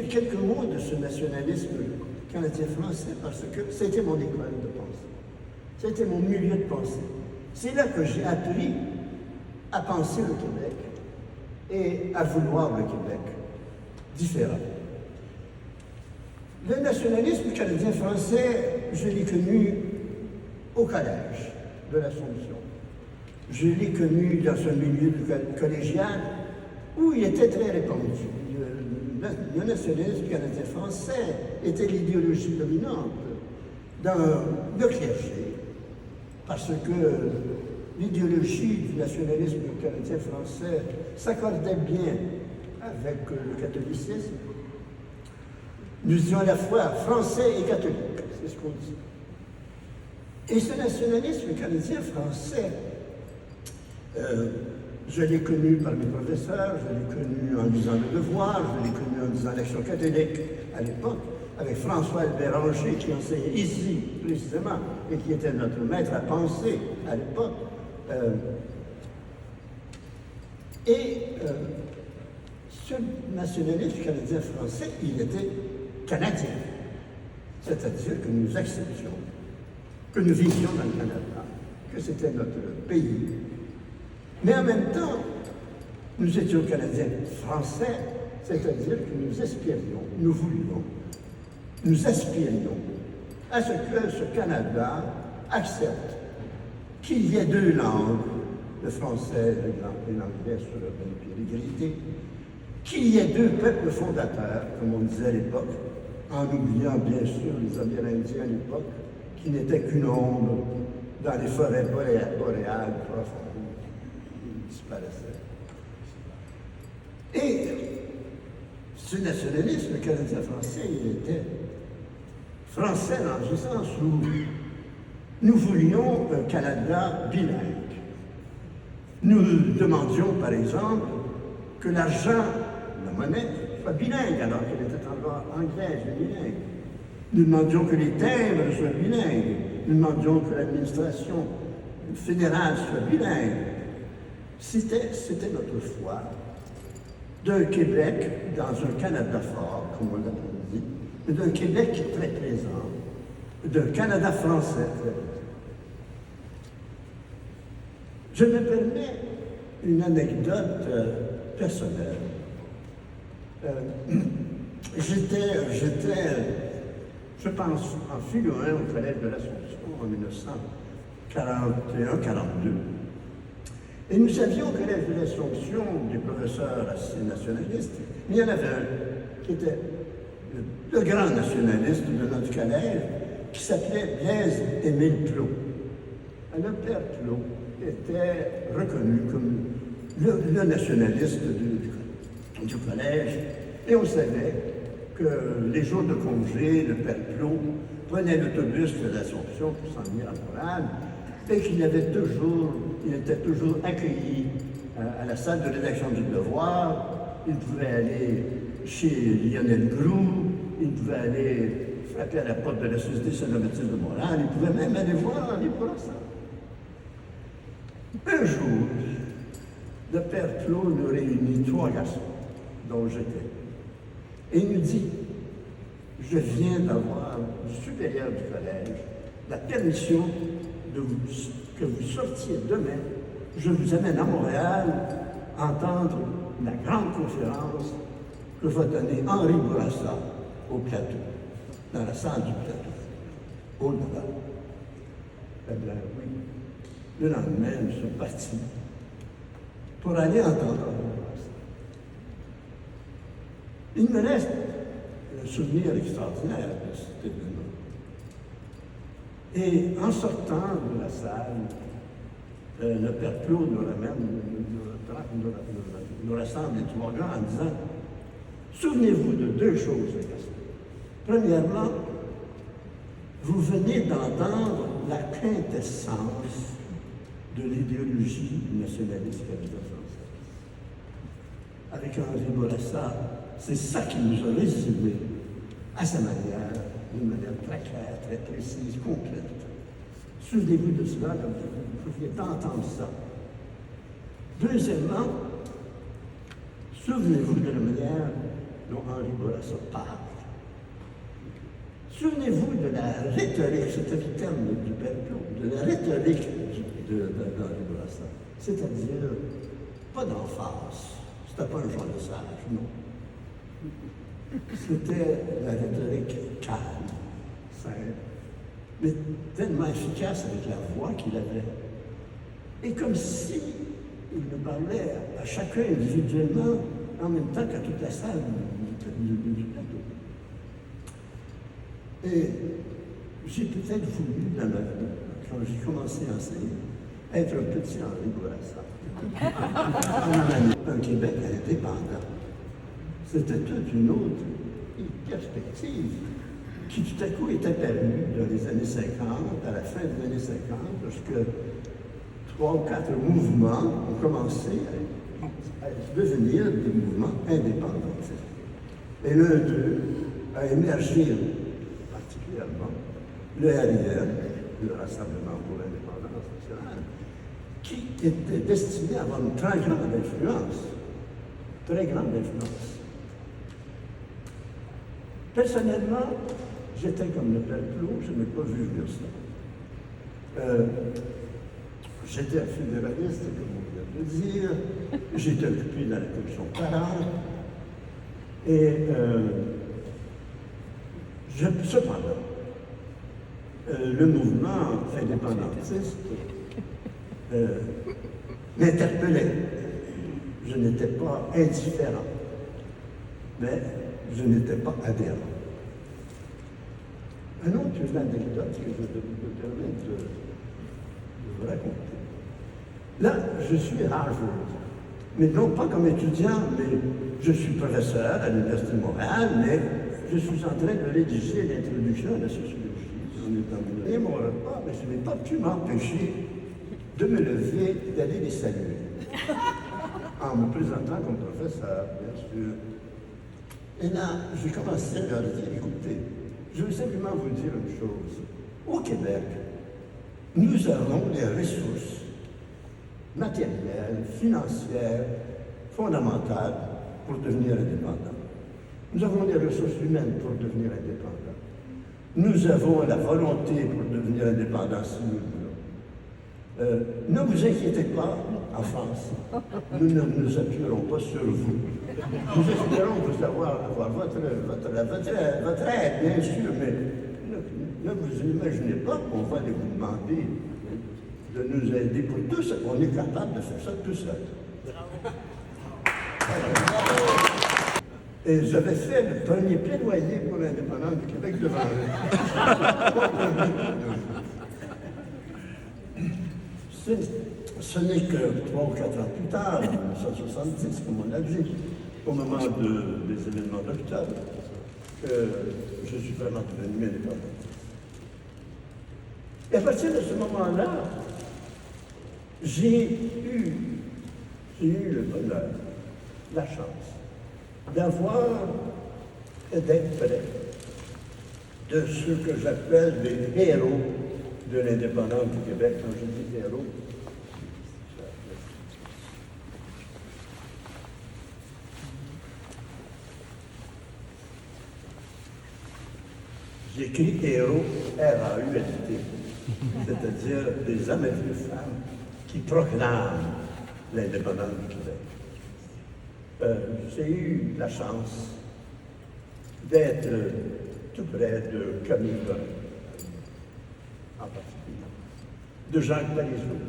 Quelques mots de ce nationalisme canadien-français parce que c'était mon école de pensée. C'était mon milieu de pensée. C'est là que j'ai appris à penser le Québec et à vouloir le Québec différent. Le nationalisme canadien-français, je l'ai connu au collège de l'Assomption. Je l'ai connu dans un milieu collégial où il était très répandu. Le nationalisme canadien-français était l'idéologie dominante dans le clergé, parce que l'idéologie du nationalisme canadien-français s'accordait bien avec le catholicisme. Nous disions à la fois français et catholique, c'est ce qu'on dit. Et ce nationalisme canadien-français, je l'ai connu par mes professeurs, je l'ai connu en lisant Le Devoir, je l'ai connu en lisant l'Action catholique à l'époque, avec François Béranger qui enseignait ici précisément et qui était notre maître à penser à l'époque. Ce nationalisme canadien-français, il était canadien, c'est-à-dire que nous acceptions, que nous vivions dans le Canada, que c'était notre pays. Mais en même temps, nous étions Canadiens français, c'est-à-dire que nous espérions, nous voulions, nous aspirions à ce que ce Canada accepte qu'il y ait deux langues, le français et l'anglais sur le même pied d'égalité, qu'il y ait deux peuples fondateurs, comme on disait à l'époque, en oubliant bien sûr les Amérindiens à l'époque, qui n'étaient qu'une ombre dans les forêts boréales profondes. Disparaissait. Et ce nationalisme canadien-français, il était français dans le sens où nous voulions un Canada bilingue. Nous demandions, par exemple, que l'argent, la monnaie, soit bilingue, alors qu'elle était en anglaise et bilingue. Nous demandions que les timbres soient bilingues. Nous demandions que l'administration fédérale soit bilingue. C'était notre foi d'un Québec dans un Canada fort, comme on l'a dit, mais d'un Québec qui est très présent, d'un Canada français très présent. Je me permets une anecdote personnelle. J'étais, je pense, en philo 1 au Collège de l'Assomption en 1941-42. Et nous avions au Collège de l'Assomption des professeurs assez nationalistes. Il y en avait un qui était le grand nationaliste de notre collège, qui s'appelait Blaise-Émile Plot. Alors, Père Plot était reconnu comme le nationaliste du collège, et on savait que les jours de congé, le Père Plot prenait l'autobus de l'Assomption pour s'en venir à Montréal, et qu'il était toujours accueilli à la salle de rédaction du Devoir. Il pouvait aller chez Lionel Groulx, il pouvait aller frapper à la porte de la Société Saint-Baptiste de Montréal, il pouvait même aller voir les Brassens. Un jour, le Père Claude nous réunit 3 garçons, dont j'étais. Et il nous dit, je viens d'avoir du supérieur du collège la permission que vous sortiez demain. Je vous amène à Montréal entendre la grande conférence que va donner Henri Bourassa au plateau, dans la salle du plateau, au-delà. Eh bien, oui. Le lendemain, nous sommes partis pour aller entendre Henri Bourassa. Il me reste un souvenir extraordinaire de cet événement. Et en sortant de la salle, le Père Claude nous rassemble les 3 gars en disant « Souvenez-vous de 2 choses, les garçons. Premièrement, vous venez d'entendre la quintessence de l'idéologie nationaliste canadien-française. Avec Henri Bourassa, c'est ça qui nous a résumé à sa manière, d'une manière très claire, très précise, complète. Souvenez-vous de cela, vous pouviez entendre ça. Deuxièmement, souvenez-vous de la manière dont Henri Bourassa parle. Souvenez-vous de la rhétorique, c'était le terme du père Claude, de la rhétorique d'Henri Bourassa. C'est-à-dire, pas d'emphase, c'était pas un genre de sage, non. C'était la rhétorique calme, simple, mais tellement efficace avec la voix qu'il avait. Et comme si il me parlait à chacun individuellement, en même temps qu'à toute la salle du plateau. Et j'ai peut-être voulu, quand j'ai commencé à enseigner, être un petit Henri Bourassa. Un Québec indépendant. C'était toute une autre perspective qui tout à coup est apparue dans les années 50, à la fin des années 50, lorsque 3 ou 4 mouvements ont commencé à devenir des mouvements indépendantistes. Et l'un d'eux a émergé particulièrement, le RIM, le Rassemblement pour l'indépendance nationale, qui était destiné à avoir une très grande influence. Très grande influence. Personnellement, j'étais comme le père Claude, je n'ai pas vu venir ça. J'étais un fédéraliste, comme on vient de le dire. J'étais occupé dans la commission parentale. Et cependant, le mouvement indépendantiste m'interpellait. Je n'étais pas indifférent, mais je n'étais pas adhérent. Une autre anecdote que je me permets de vous raconter. Là, je suis à Harvard, mais non pas comme étudiant, mais je suis professeur à l'Université de Montréal, mais je suis en train de rédiger l'introduction à la sociologie. Et mon repas, mais je n'ai pas pu m'empêcher de me lever et d'aller les saluer. En me présentant comme professeur, bien sûr. Et là, j'ai commencé à leur dire, écoutez, je veux simplement vous dire une chose. Au Québec, nous avons les ressources matérielles, financières, fondamentales pour devenir indépendants. Nous avons les ressources humaines pour devenir indépendants. Nous avons la volonté pour devenir indépendants si nous le voulons. Ne vous inquiétez pas, en France, nous ne nous appuierons pas sur vous. Nous espérons vous avoir votre aide, bien sûr, mais ne vous imaginez pas qu'on va vous demander de nous aider pour tout ça. On est capable de faire ça tout seul. Et j'avais fait le premier plaidoyer pour l'indépendance du Québec devant eux. Ce n'est que 3 ou 4 ans plus tard, en 1970, comme on l'a dit, au moment des événements d'octobre, que je suis vraiment devenu indépendant. Et à partir de ce moment-là, j'ai eu le bonheur, la chance, d'être près de ceux que j'appelle les héros de l'indépendance du Québec. Quand je dis héros, j'écris héros, R-A-U-L-T, c'est-à-dire des hommes et des femmes qui proclament l'indépendance du Québec. J'ai eu la chance d'être tout près de Camille Paul, en particulier, de Jacques Parizeau,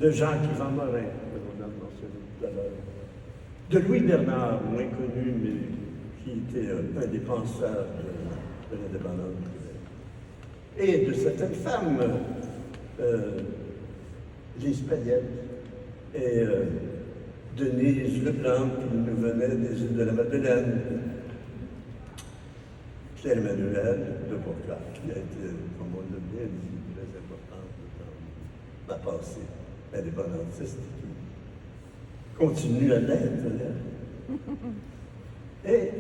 de Jean-Yvan Morin, que l'on a mentionné tout à l'heure, de Louis Bernard, moins connu, mais qui était un des penseurs de l'indépendance du Québec, et de certaines femmes, Lise Payette et Denise Leblanc, qui nous venait des îles de la Madeleine, Pierre-Emmanuel de Bourcard, qui a été, comme on l'a bien dit, très importante dans ma pensée indépendantiste, qui continue à l'être. Et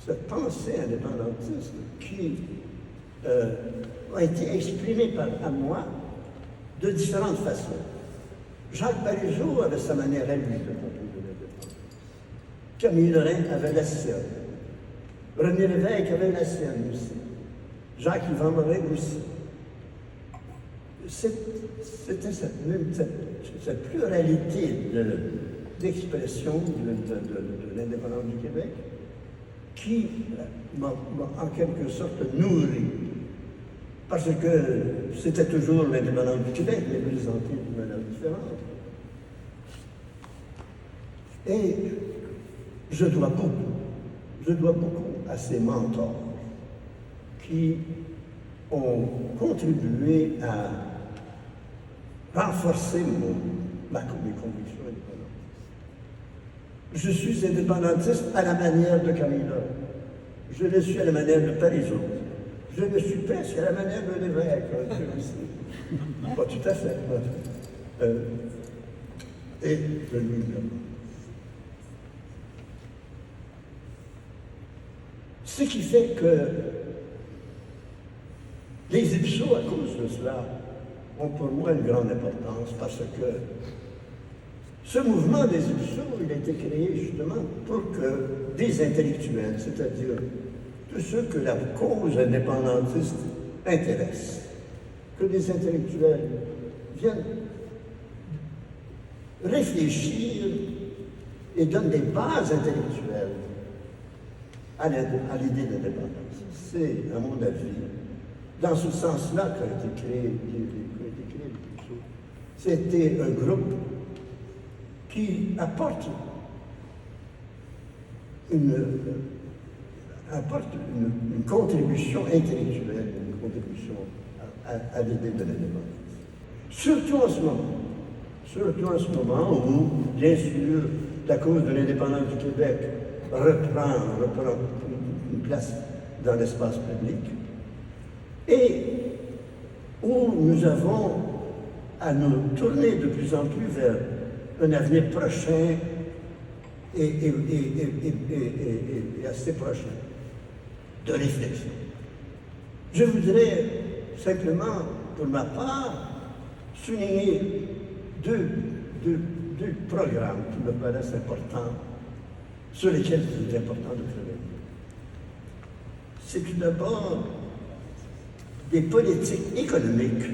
cette pensée indépendantiste qui a été exprimée à moi de différentes façons. Jacques Parizeau avait sa manière à lui de compter de l'indépendance. Camille Lorrain avait la sienne. René Lévesque avait la sienne aussi. Jacques-Yvan Morin aussi. C'était cette pluralité d'expression de l'indépendance du Québec qui m'a en quelque sorte nourri. Parce que c'était toujours l'indépendance du Québec, mais présentée d'une manière différente. Et je dois beaucoup à ces mentors qui ont contribué à renforcer mes convictions indépendantistes. Je suis indépendantiste à la manière de Camille Lorrain. Je le suis à la manière de Parizeau. Je le suis presque à la manière de Lévesque. Pas tout à fait. Et de lui également. Ce qui fait que les ipsos, à cause de cela, ont pour moi une grande importance parce que ce mouvement des ipsos, il a été créé justement pour que des intellectuels, c'est-à-dire tous ceux que la cause indépendantiste intéresse, que des intellectuels viennent réfléchir et donnent des bases intellectuelles à l'idée d'indépendance. C'est, à mon avis, dans ce sens-là qu'a été créé les ipsos. C'était un groupe qui apporte une contribution intellectuelle, une contribution à l'idée de l'indépendance. Surtout en ce moment où, bien sûr, la cause de l'indépendance du Québec reprend une place dans l'espace public et où nous avons à nous tourner de plus en plus vers un avenir prochain et assez prochain de réflexion. Je voudrais simplement, pour ma part, souligner deux programmes qui me paraissent importants, sur lesquels il est important de travailler. C'est tout d'abord des politiques économiques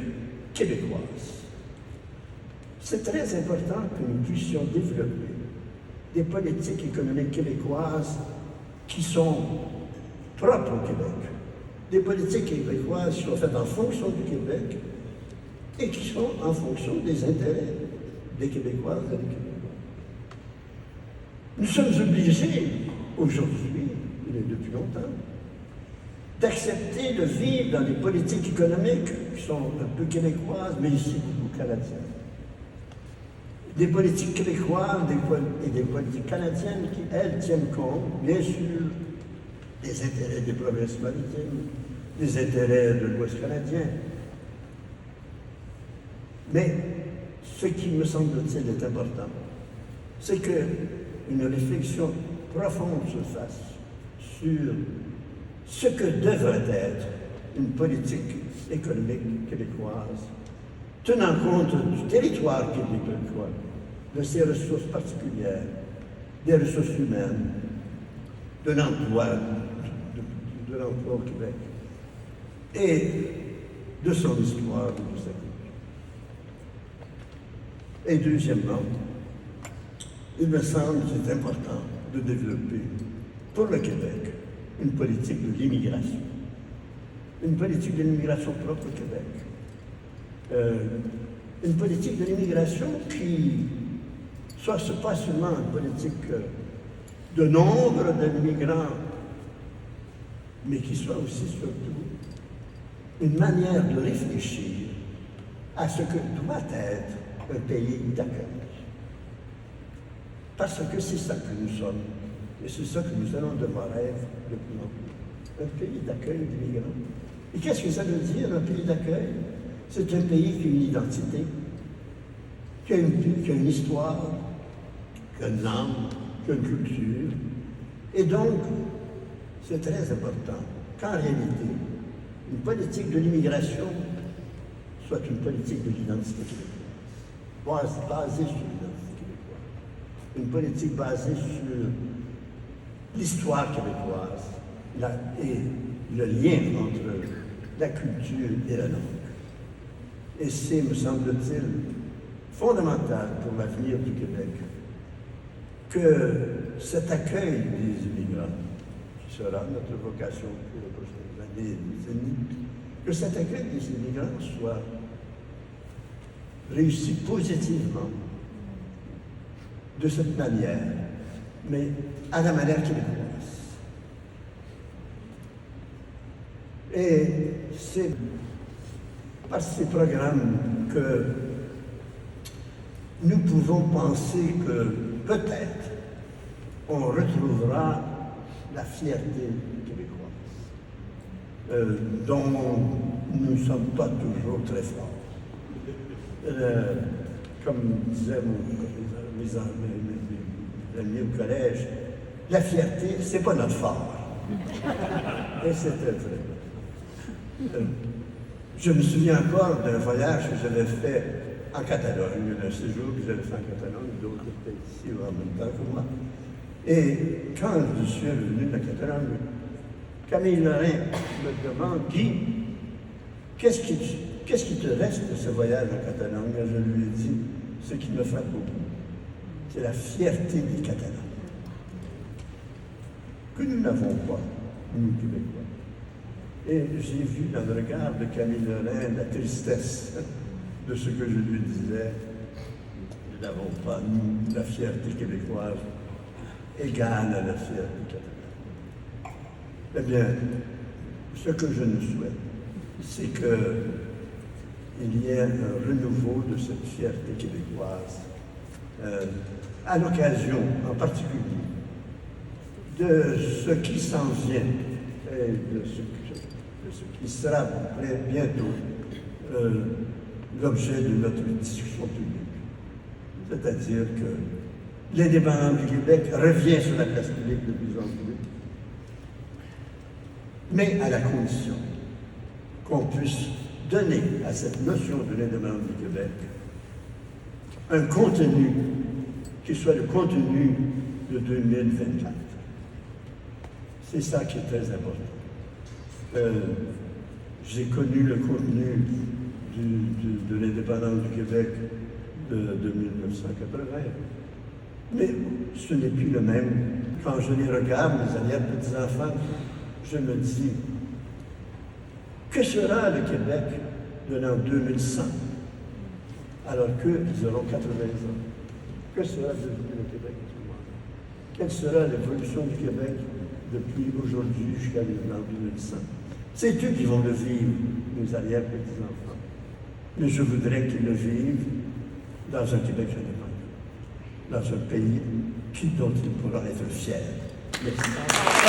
québécoises. C'est très important que nous puissions développer des politiques économiques québécoises qui sont propres au Québec. Des politiques québécoises qui sont faites en fonction du Québec et qui sont en fonction des intérêts des Québécoises et des Québécois. Nous sommes obligés, aujourd'hui, et depuis longtemps, d'accepter de vivre dans des politiques économiques qui sont un peu québécoises, mais ici beaucoup canadiennes. Des politiques québécoises et des politiques canadiennes qui, elles, tiennent compte, bien sûr, des intérêts des provinces maritimes, des intérêts de l'Ouest canadien. Mais ce qui me semble-t-il est important, c'est qu'une réflexion profonde se fasse sur ce que devrait être une politique économique québécoise, tenant compte du territoire québécois, de ses ressources particulières, des ressources humaines, de l'emploi, de l'emploi au Québec, et de son histoire et de sa culture. Et deuxièmement, il me semble que c'est important de développer pour le Québec une politique de l'immigration. Une politique de l'immigration propre au Québec. Une politique de l'immigration qui soit pas seulement une politique de nombre de migrants, mais qui soit aussi surtout une manière de réfléchir à ce que doit être un pays d'accueil. Parce que c'est ça que nous sommes, et c'est ça que nous allons devoir être de plus en plus. Un pays d'accueil des migrants. Et qu'est-ce que ça veut dire, un pays d'accueil? C'est un pays qui a une identité, qui a une histoire, qui a une langue, qui a une culture. Et donc, c'est très important qu'en réalité, une politique de l'immigration soit une politique de l'identité québécoise. basée sur l'identité québécoise. Une politique basée sur l'histoire québécoise et le lien entre la culture et la langue. Et c'est, me semble-t-il, fondamental pour l'avenir du Québec que cet accueil des immigrants, qui sera notre vocation pour les prochaines années et décennies, que cet accueil des immigrants soit réussi positivement de cette manière, mais à la manière québécoise. Et c'est par ces programmes que nous pouvons penser que peut-être on retrouvera la fierté québécoise, dont nous ne sommes pas toujours très forts. Comme disaient mes amis au collège, la fierté, c'est pas notre fort. Et c'était vrai. Je me souviens encore d'un voyage que j'avais fait en Catalogne, d'un séjour que j'avais fait en Catalogne, d'autres étaient ici en même temps que moi. Et quand je suis revenu de la Catalogne, Camille Lorrain me demande, Guy, qu'est-ce qui te reste de ce voyage en Catalogne? Je lui ai dit, ce qui me frappe beaucoup, c'est la fierté des Catalans, que nous n'avons pas, nous Québécois. Et j'ai vu dans le regard de Camille Lorrain la tristesse de ce que je lui disais. Nous n'avons pas, nous, la fierté québécoise égale à la fierté catalane. Eh bien, ce que je nous souhaite, c'est qu'il y ait un renouveau de cette fierté québécoise, à l'occasion, en particulier, de ce qui s'en vient et de ce qui sera bientôt l'objet de notre discussion publique. C'est-à-dire que l'indépendance du Québec revient sur la place publique de plus en plus, mais à la condition qu'on puisse donner à cette notion de l'indépendance du Québec un contenu qui soit le contenu de 2024. C'est ça qui est très important. J'ai connu le contenu de l'indépendance du Québec de 1980, mais ce n'est plus le même. Quand je les regarde, mes arrière-petits-enfants, je me dis, que sera le Québec de l'an 2100, alors qu'ils auront 80 ans? Que sera devenu le Québec à ce moment-là? Quelle sera l'évolution du Québec depuis aujourd'hui jusqu'à l'an 2100? C'est eux qui vont le vivre, mes arrière-petits-enfants. Mais je voudrais qu'ils le vivent dans un Québec indépendant, dans un pays dont ils pourront être fiers. Merci.